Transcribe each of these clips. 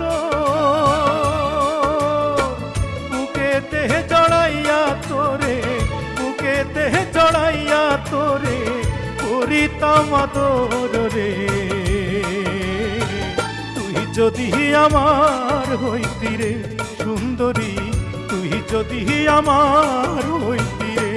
তো বুকেতে জড়াইয়া তোরে, বুকেতে জড়াইয়া তোরে করিতাম আদর রে। তুই যদি আমার হইতি রে সুন্দরী, তুই যদি আমার হইতি রে।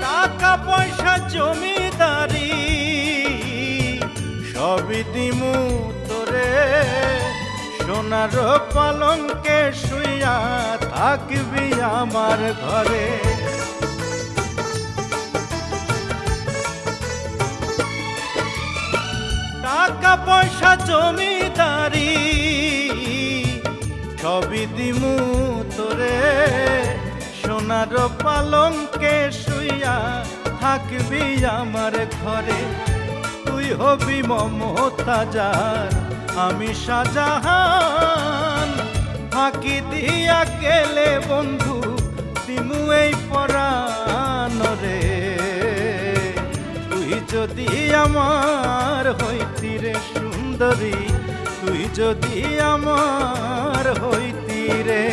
টাকা পয়সা জমিদারি সবই দিমু তোরে, সোনার পালঙ্কে শুইয়া থাকবি আমার ঘরে। টাকা পয়সা জমিদারি সবই দিমু তোরে, সোনার পালঙ্কে শুইয়া থাকবি আমার ঘরে। তুই হবি মমতাজার, আমি শাহজাহান, ফাঁকি দিয়া গেলে বন্ধু দিমু এই পরাণ রে। তুই যদি আমার হইতি রে সুন্দরী, তুই যদি আমার হইতি রে।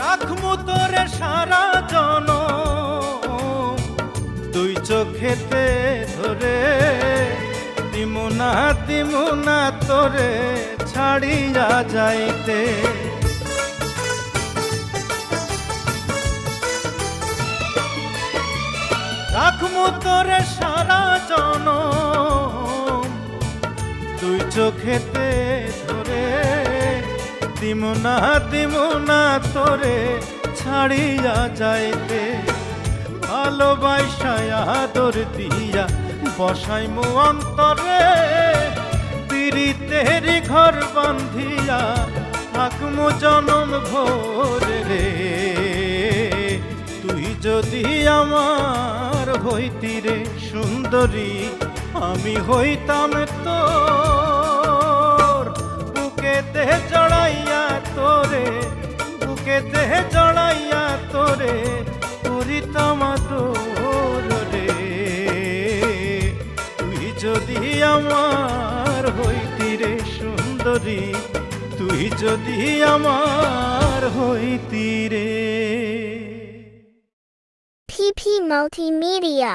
রাখমু তোরে সারা জনম দুই চোখেতে ধরে, দিমু না তোরে ছাড়িয়া যাইতে। রাখমু তোরে সারা জনম দুই চোখেতে ধরে, দিমু না তোরে ছাড়িয়া যাইতে। ভালোবাসা আদর দিয়া বসাইমু অন্তরে, পিরিতেরি ঘর বান্ধিয়া থাকমু জনম ভোর রে। তুই যদি আমার হইতি রে সুন্দরী, আমি হইতাম তোর, বুকেতে জড়াইয়া তোরে, বুকেতে জড়াইয়া তোরে করিতাম আদর রে। তুই যদি আমার হইতি রে সুন্দরী, তুই যদি আমার হইতি রে। PP Multimedia